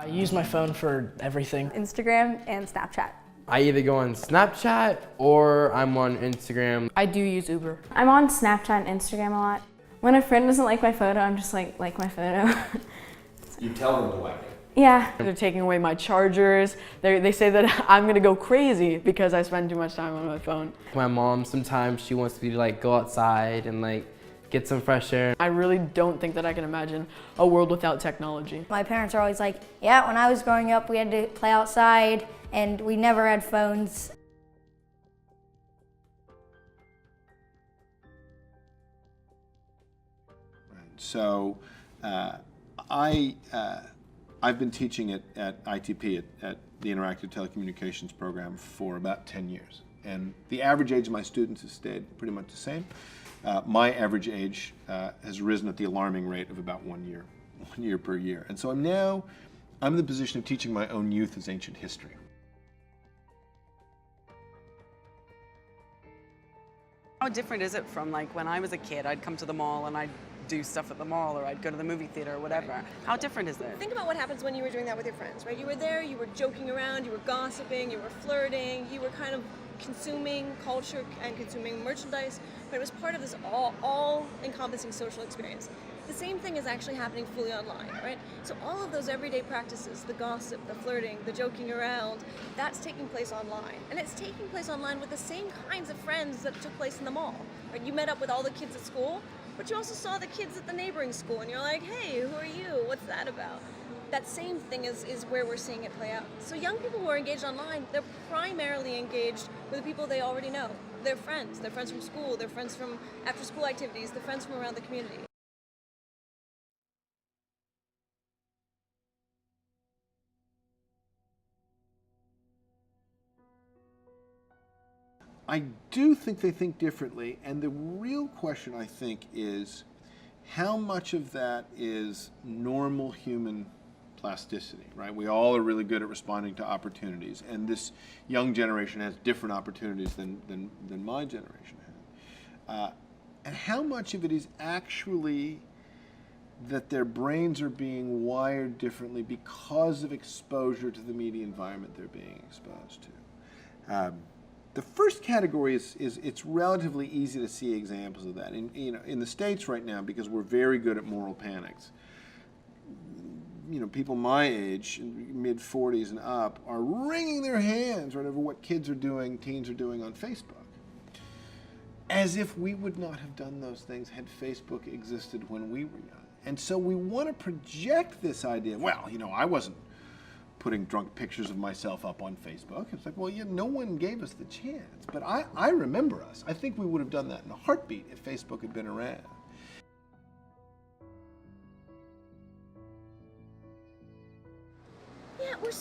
I use my phone for everything. Instagram and Snapchat. I either go on Snapchat or I'm on Instagram. I do use Uber. I'm on Snapchat and Instagram a lot. When a friend doesn't like my photo, I'm just like my photo. You tell them to like it. Yeah. They're taking away my chargers. They say that I'm gonna go crazy because I spend too much time on my phone. My mom, sometimes she wants me to like go outside and like get some fresh air. I really don't think that I can imagine a world without technology. My parents are always like, yeah, when I was growing up, we had to play outside and we never had phones. So I've been teaching at ITP, at the Interactive Telecommunications Program, for about 10 years. And the average age of my students has stayed pretty much the same. My average age has risen at the alarming rate of about 1 year per year. And so I'm in the position of teaching my own youth as ancient history. How different is it from like when I was a kid, I'd come to the mall and I'd do stuff at the mall, or I'd go to the movie theater or whatever. How different is it? Think about what happens when you were doing that with your friends, right? You were there, you were joking around, you were gossiping, you were flirting, you were kind of consuming culture and consuming merchandise, but it was part of this all-encompassing social experience. The same thing is actually happening fully online, right? So all of those everyday practices, the gossip, the flirting, the joking around, that's taking place online. And it's taking place online with the same kinds of friends that took place in the mall, right? You met up with all the kids at school, but you also saw the kids at the neighboring school, and you're like, hey, who are you? What's that about? That same thing is where we're seeing it play out. So young people who are engaged online, they're primarily engaged with the people they already know. They're friends from school, they're friends from after school activities, they're friends from around the community. I do think they think differently, and the real question, I think, is how much of that is normal human plasticity, right? We all are really good at responding to opportunities, and this young generation has different opportunities than my generation had. And how much of it is actually that their brains are being wired differently because of exposure to the media environment they're being exposed to. The first category is it's relatively easy to see examples of that. In the States right now, because we're very good at moral panics, people my age, mid-40s and up, are wringing their hands right over what kids are doing, teens are doing on Facebook. As if we would not have done those things had Facebook existed when we were young. And so we want to project this idea, well, I wasn't putting drunk pictures of myself up on Facebook. It's like, well, no one gave us the chance. But I remember us. I think we would have done that in a heartbeat if Facebook had been around. Yeah, we're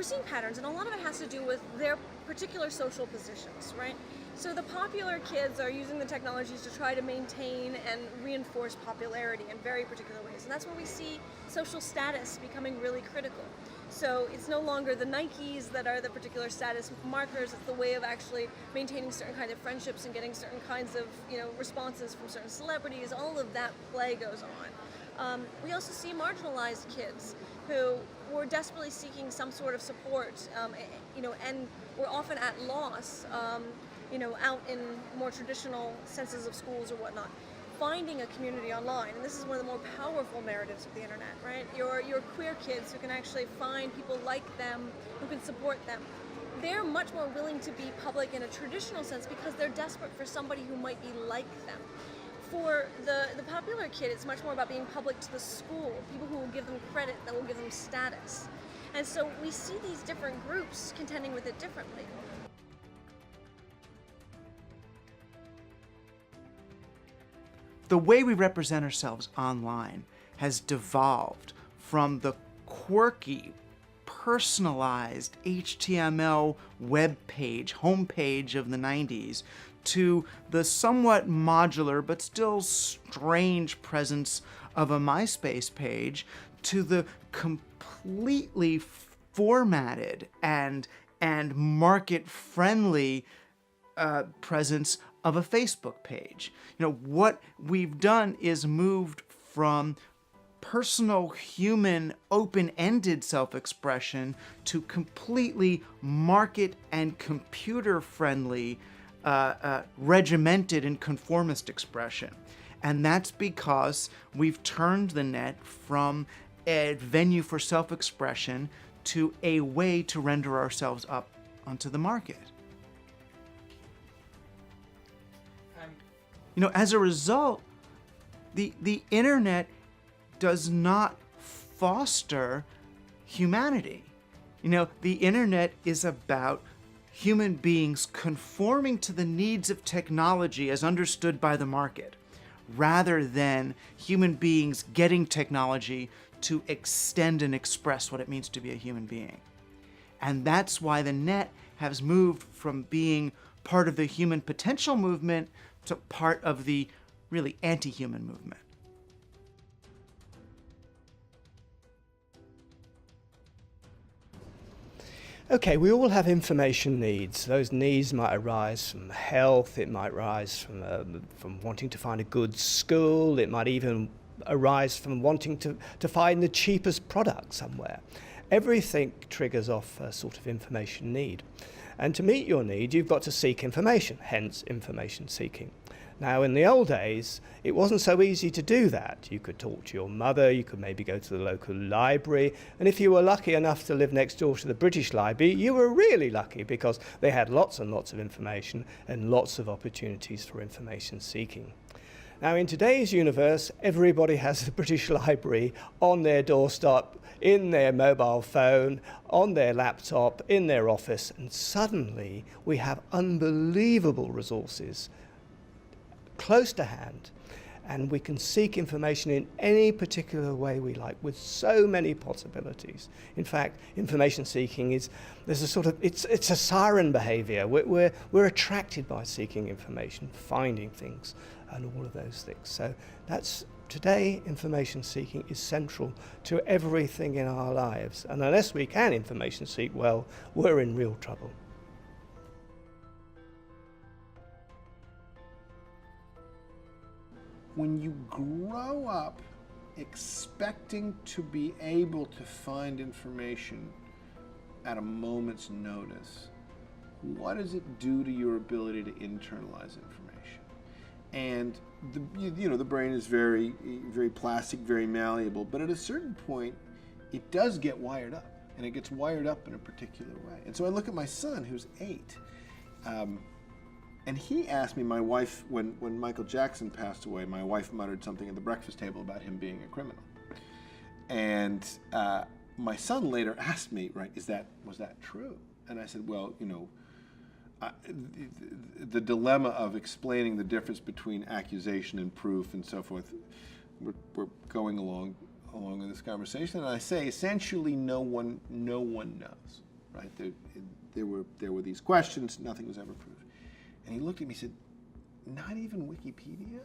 seeing patterns, and a lot of it has to do with their particular social positions, right? So the popular kids are using the technologies to try to maintain and reinforce popularity in very particular ways, and that's where we see social status becoming really critical. So it's no longer the Nikes that are the particular status markers, it's the way of actually maintaining certain kinds of friendships and getting certain kinds of responses from certain celebrities. All of that play goes on. We also see marginalized kids who were desperately seeking some sort of support, and were often at loss, out in more traditional senses of schools or whatnot, finding a community online. And this is one of the more powerful narratives of the internet, right? Your queer kids who can actually find people like them, who can support them. They're much more willing to be public in a traditional sense because they're desperate for somebody who might be like them. For the popular kid, it's much more about being public to the school, people who will give them credit, that will give them status. And so we see these different groups contending with it differently. The way we represent ourselves online has devolved from the quirky, personalized HTML web page, homepage of the 90s, to the somewhat modular but still strange presence of a MySpace page, to the completely formatted and market-friendly presence of a Facebook page. What we've done is moved from personal, human, open-ended self-expression to completely market and computer-friendly, regimented and conformist expression. And that's because we've turned the net from a venue for self-expression to a way to render ourselves up onto the market. You know, as a result, the internet does not foster humanity. You know, the internet is about human beings conforming to the needs of technology as understood by the market, rather than human beings getting technology to extend and express what it means to be a human being. And that's why the net has moved from being part of the human potential movement to part of the really anti-human movement. Okay, we all have information needs. Those needs might arise from health, it might arise from wanting to find a good school, it might even arise from wanting to find the cheapest product somewhere. Everything triggers off a sort of information need. And to meet your need, you've got to seek information, hence information seeking. Now, in the old days, it wasn't so easy to do that. You could talk to your mother, you could maybe go to the local library, and if you were lucky enough to live next door to the British Library, you were really lucky because they had lots and lots of information and lots of opportunities for information seeking. Now, in today's universe, everybody has the British Library on their doorstep, in their mobile phone, on their laptop, in their office, and suddenly we have unbelievable resources close to hand, and we can seek information in any particular way we like with so many possibilities. In fact, information seeking it's a siren behavior. We're attracted by seeking information, finding things, and all of those things. So that's today, information seeking is central to everything in our lives, and unless we can information seek well, we're in real trouble. When you grow up expecting to be able to find information at a moment's notice, what does it do to your ability to internalize information? And the brain is very, very plastic, very malleable, but at a certain point, it does get wired up, and it gets wired up in a particular way. And so I look at my son, who's 8, and he asked me, my wife, when Michael Jackson passed away, my wife muttered something at the breakfast table about him being a criminal. And my son later asked me, right, was that true? And I said, well, the dilemma of explaining the difference between accusation and proof and so forth, we're going along in this conversation, and I say essentially no one knows, right? There were these questions, nothing was ever proved. And he looked at me and said, not even Wikipedia?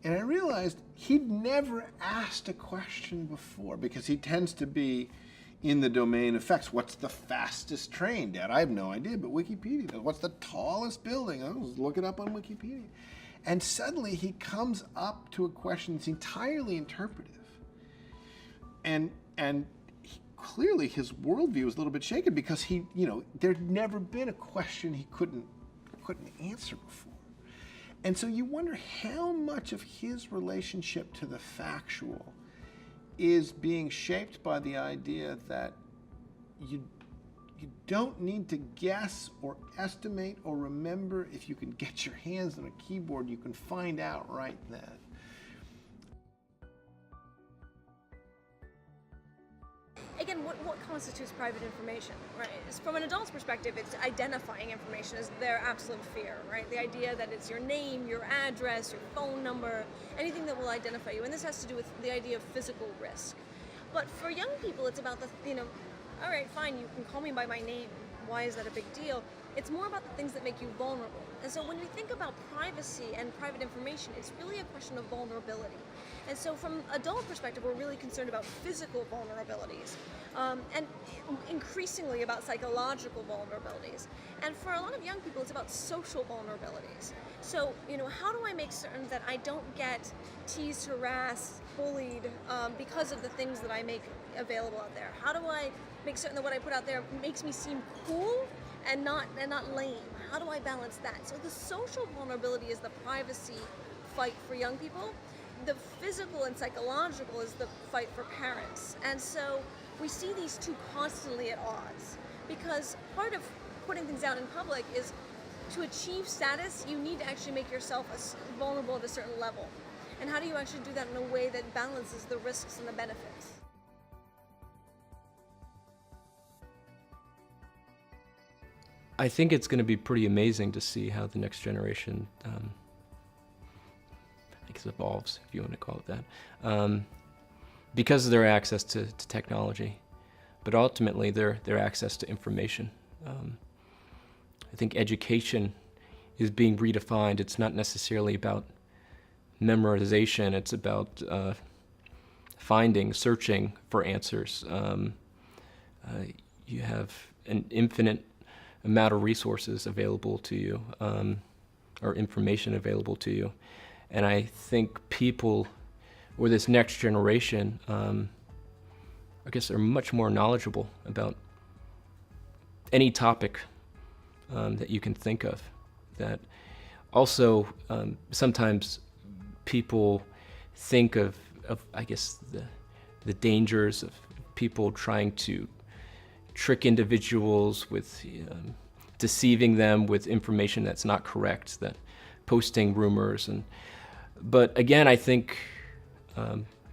And I realized he'd never asked a question before, because he tends to be in the domain of facts. What's the fastest train, Dad? I have no idea, but Wikipedia does. What's the tallest building? I'll just look it up on Wikipedia. And suddenly he comes up to a question that's entirely interpretive. And clearly his worldview was a little bit shaken, because there'd never been a question he couldn't answer before. And so you wonder how much of his relationship to the factual is being shaped by the idea that you don't need to guess or estimate or remember. If you can get your hands on a keyboard, you can find out right then. Again, what constitutes private information, right? From an adult's perspective, it's identifying information as their absolute fear, right? The idea that it's your name, your address, your phone number, anything that will identify you. And this has to do with the idea of physical risk. But for young people, it's about all right, fine, you can call me by my name. Why is that a big deal? It's more about the things that make you vulnerable. And so when we think about privacy and private information, it's really a question of vulnerability. And so from adult perspective, we're really concerned about physical vulnerabilities, and increasingly about psychological vulnerabilities. And for a lot of young people, it's about social vulnerabilities. So, how do I make certain that I don't get teased, harassed, bullied because of the things that I make available out there? How do I make certain that what I put out there makes me seem cool and not lame? How do I balance that? So the social vulnerability is the privacy fight for young people. The physical and psychological is the fight for parents. And so we see these two constantly at odds, because part of putting things out in public is to achieve status, you need to actually make yourself vulnerable at a certain level. And how do you actually do that in a way that balances the risks and the benefits? I think it's going to be pretty amazing to see how the next generation I guess evolves, if you want to call it that, because of their access to technology, but ultimately their access to information. I think education is being redefined. It's not necessarily about memorization. It's about finding, searching for answers. You have an infinite amount of resources available to you, or information available to you. And I think people, or this next generation, I guess they're much more knowledgeable about any topic that you can think of. That also, sometimes people think of I guess, the dangers of people trying to trick individuals with deceiving them with information that's not correct, that posting rumors. But again, I think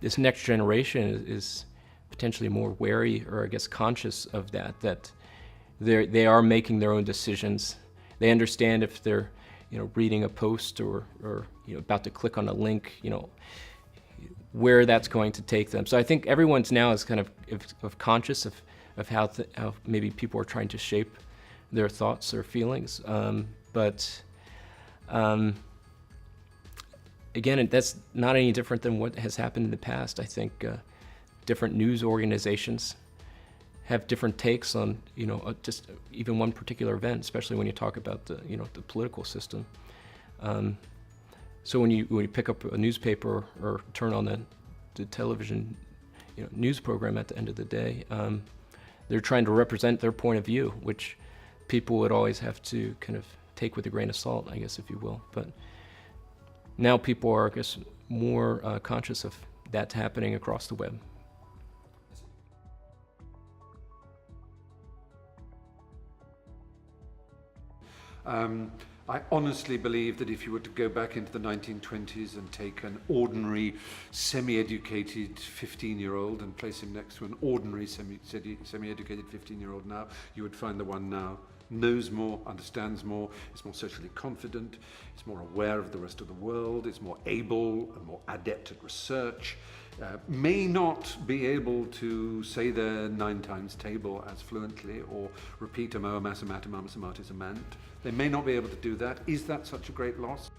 this next generation is potentially more wary, or I guess conscious of that they are making their own decisions. They understand if they're reading a post or about to click on a link, where that's going to take them. So I think everyone's now is kind of conscious of how maybe people are trying to shape their thoughts or feelings. But again, that's not any different than what has happened in the past. I think different news organizations have different takes on just even one particular event, especially when you talk about the political system. So when you pick up a newspaper or turn on the television news program at the end of the day, they're trying to represent their point of view, which people would always have to kind of take with a grain of salt, I guess, if you will. But now people are, I guess, more conscious of that happening across the web. I honestly believe that if you were to go back into the 1920s and take an ordinary, semi-educated 15-year-old and place him next to an ordinary, semi-educated 15-year-old now, you would find the one now knows more, understands more, is more socially confident, is more aware of the rest of the world, is more able and more adept at research, may not be able to say their 9 times table as fluently or repeat a moa massa matamama samatis amant. They may not be able to do that. Is that such a great loss?